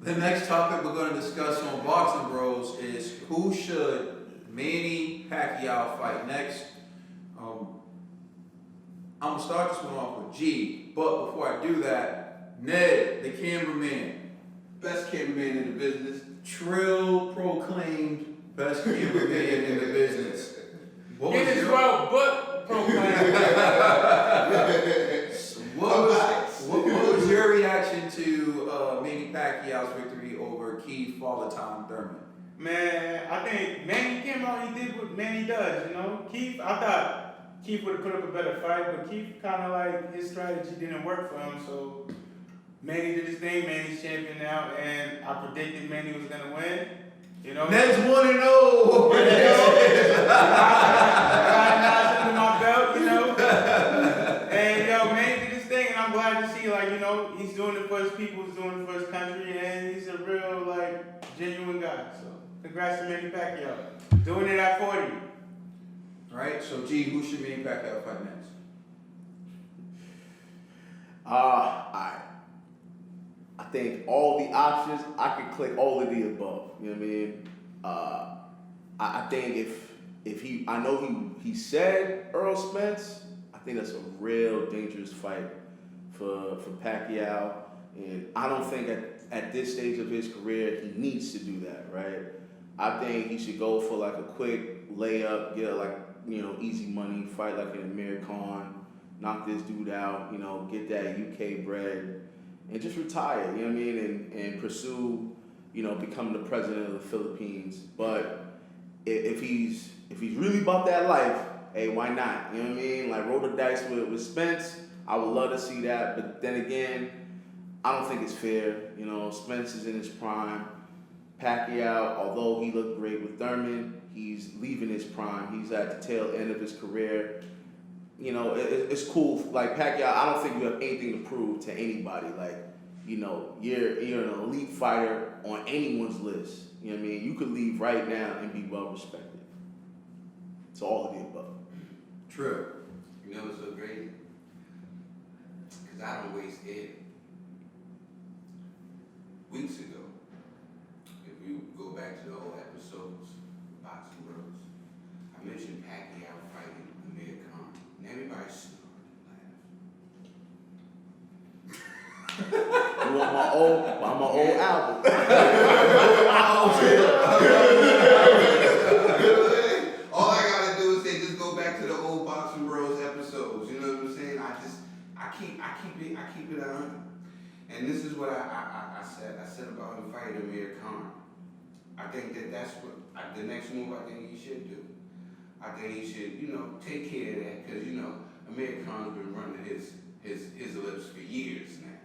The next topic we're going to discuss on Boxing Bros is who should Manny Pacquiao fight next. Um, I'm gonna start this one off with G, but before I do that, Ned, the cameraman, Best cameraman in the business. Trill proclaimed best cameraman in the business. What was Guinness your World Book proclaimed. what was your reaction to Manny Pacquiao's victory over Keith Father Time Thurman? Man, I think Manny came out, he did what Manny does, you know. Keith, I thought Keith would have put up a better fight, but Keith kind of like, his strategy didn't work for him, so Manny did his thing. Manny's champion now, and I predicted Manny was going to win, you know. Ned's 1-0. I notched under my belt, you know. And yo, Manny did his thing, and I'm glad to see, like, you know, he's doing it for his people, he's doing it for his country, and he's a real, like, genuine guy, so. Congrats to Manny Pacquiao. Doing it at 40. Alright, so G, who should Manny Pacquiao fight next? Alright. I think all the options, I could click all of the above. You know what I mean? I think if he, I know he said Earl Spence, I think that's a real dangerous fight for Pacquiao. And I don't think at this stage of his career he needs to do that, right? I think he should go for like a quick layup, get like, you know, easy money, fight like an Amir Khan, knock this dude out, you know, get that UK bread, and just retire, you know what I mean, and pursue, you know, becoming the president of the Philippines. But if he's really about that life, hey, why not? You know what I mean? Like roll the dice with Spence. I would love to see that, but then again, I don't think it's fair. You know, Spence is in his prime. Pacquiao, although he looked great with Thurman, he's leaving his prime. He's at the tail end of his career. You know, it's cool. Like Pacquiao, I don't think you have anything to prove to anybody. Like, you know, you're an elite fighter on anyone's list. You know what I mean? You could leave right now and be well respected. It's all of the above. True. You know what's so crazy? Because I don't waste air. Weeks ago, if you go back to the old episodes, Boxing Bros, I mentioned Pacquiao fighting Amir Khan, and everybody snorted and laughed. You want my old album? All I gotta do is say, just go back to the old Boxing Bros episodes. You know what I'm saying? I keep it on. And this is what I said. I said about him fighting Amir Khan. I think that's what the next move I think he should do. I think he should, you know, take care of that because, you know, Amir Khan's been running his lips for years now.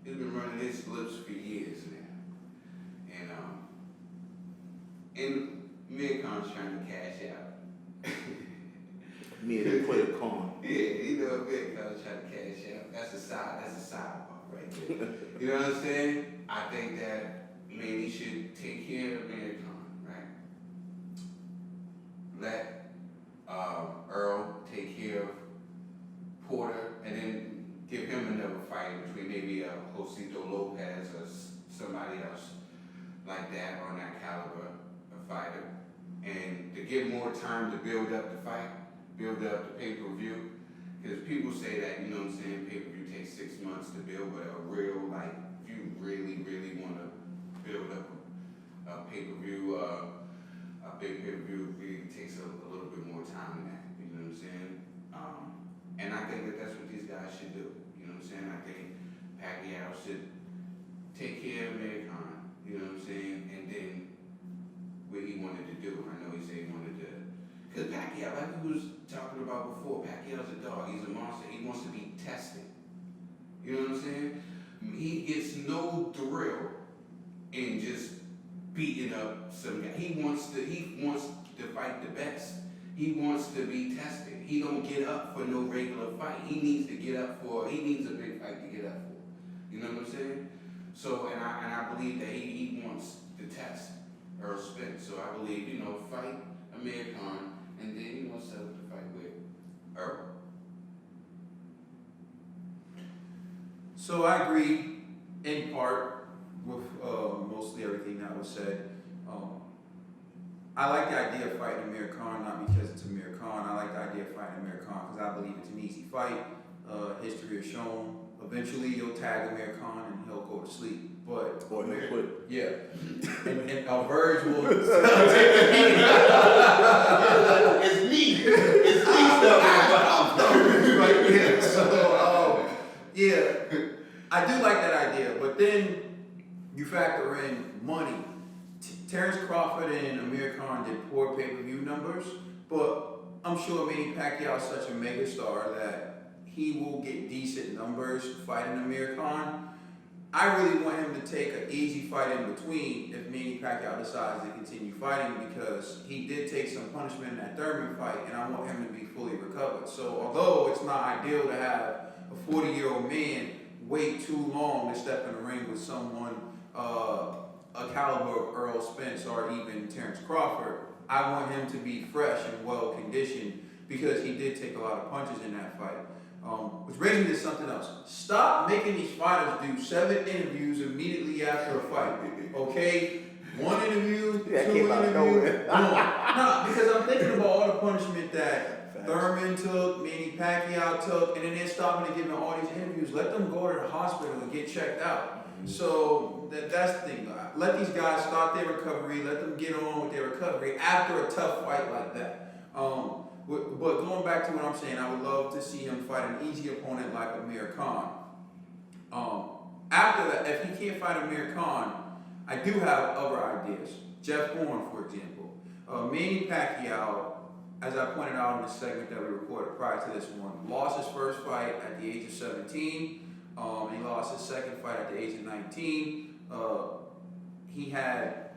He's been running his lips for years now. And Amir Khan's trying to cash out. Me and Quitter Khan. Yeah, you know, Amir Khan's trying to cash out. That's a sidebar right there. You know what I'm saying? I think that Manny should take care of Amir Khan, right? Let Earl take care of Porter, and then give him another fight between maybe Josito Lopez or somebody else like that on that caliber of fighter, and to give more time to build up the fight, build up the pay-per-view. Because people say that, you know what I'm saying, pay-per-view takes 6 months to build, but a real, like, if you really, really want to build up a pay-per-view, a big pay-per-view, really takes a little bit more time than that, you know what I'm saying? And I think that that's what these guys should do, you know what I'm saying? I think Pacquiao should take care of Amir Khan, you know what I'm saying? And then what he wanted to do, I know he said he wanted to, because Pacquiao, like we was talking about before, Pacquiao's a dog. He's a monster. He wants to be tested. You know what I'm saying? He gets no thrill in just beating up some guy. He wants to fight the best. He wants to be tested. He don't get up for no regular fight. He needs a big fight to get up for. You know what I'm saying? So, and I believe that he wants to test Earl Spence. So I believe, you know, fight Amir Khan, and then he wants to settle the fight with Earl. So I agree in part, with mostly everything that was said. I like the idea of fighting Amir Khan, not because it's Amir Khan. I like the idea of fighting Amir Khan because I believe it's an easy fight. History has shown eventually you'll tag Amir Khan and he'll go to sleep. But Or he'll quit. yeah, and Verge will. It's me. It's me stuff. Right, yeah. So yeah, I do like that idea, but then you factor in money. Terrence Crawford and Amir Khan did poor pay-per-view numbers, but I'm sure Manny Pacquiao is such a megastar that he will get decent numbers fighting Amir Khan. I really want him to take an easy fight in between if Manny Pacquiao decides to continue fighting because he did take some punishment in that Thurman fight, and I want him to be fully recovered. So although it's not ideal to have a 40-year-old man wait too long to step in the ring with someone a caliber of Earl Spence or even Terrence Crawford, I want him to be fresh and well conditioned because he did take a lot of punches in that fight. Which brings me to something else. Stop making these fighters do 7 interviews immediately after a fight. Okay? 1 interview, 2 interviews. No, because I'm thinking about all the punishment that Thurman took, Manny Pacquiao took, and then they're stopping and giving all these interviews. Let them go to the hospital and get checked out. So that's the thing. Let these guys start their recovery. Let them get on with their recovery after a tough fight like that. But going back to what I'm saying, I would love to see him fight an easy opponent like Amir Khan. After that, if he can't fight Amir Khan, I do have other ideas. Jeff Horn, for example. Manny Pacquiao, as I pointed out in the segment that we recorded prior to this one, lost his first fight at the age of 17. He lost his second fight at the age of 19. He had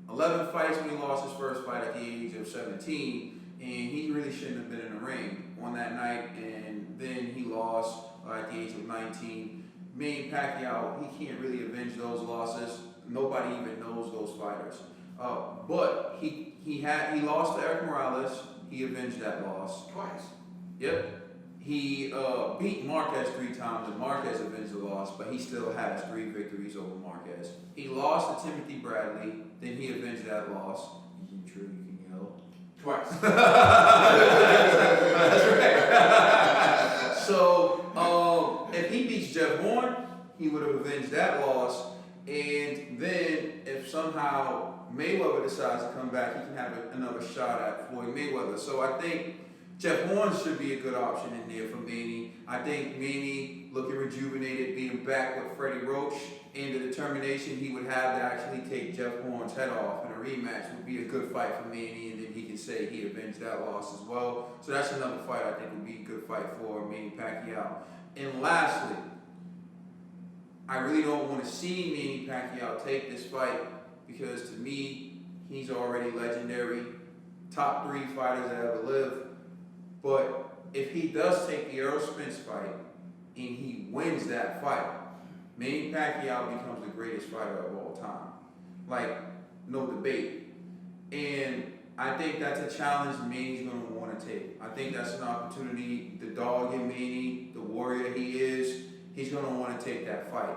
11 fights when he lost his first fight at the age of 17, and he really shouldn't have been in the ring on that night, and then he lost at the age of 19. Manny Pacquiao, he can't really avenge those losses. Nobody even knows those fighters. But he lost to Eric Morales. He avenged that loss. Twice. Yep. He beat Marquez 3 times, and Marquez avenged the loss, but he still has 3 victories over Marquez. He lost to Timothy Bradley, then he avenged that loss. Is it true you can yell? Twice. That's right. So, if he beats Jeff Horn, he would have avenged that loss, and then if somehow Mayweather decides to come back, he can have another shot at Floyd Mayweather. So I think Jeff Horn should be a good option in there for Manny. I think Manny, looking rejuvenated, being back with Freddie Roach, and the determination he would have to actually take Jeff Horn's head off in a rematch would be a good fight for Manny, and then he can say he avenged that loss as well. So that's another fight I think would be a good fight for Manny Pacquiao. And lastly, I really don't want to see Manny Pacquiao take this fight because to me, he's already legendary, top 3 fighters that ever lived. But if he does take the Earl Spence fight and he wins that fight, Manny Pacquiao becomes the greatest fighter of all time. Like, no debate. And I think that's a challenge Manny's going to want to take. I think that's an opportunity. The dog in Manny, the warrior he is, he's going to want to take that fight.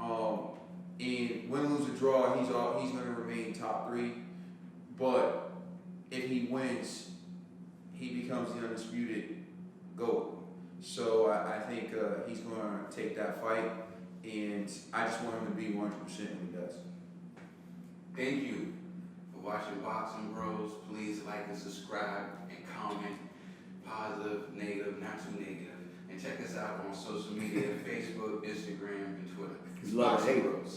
And win, lose, or draw, he's going to remain top 3. But if he wins, he becomes the undisputed GOAT. So I think he's going to take that fight, and I just want him to be 100% when he does. Thank you for watching Boxing Bros. Please like and subscribe and comment. Positive, negative, not too negative. And check us out on social media, Facebook, Instagram, and Twitter. Love Boxing it. Bros.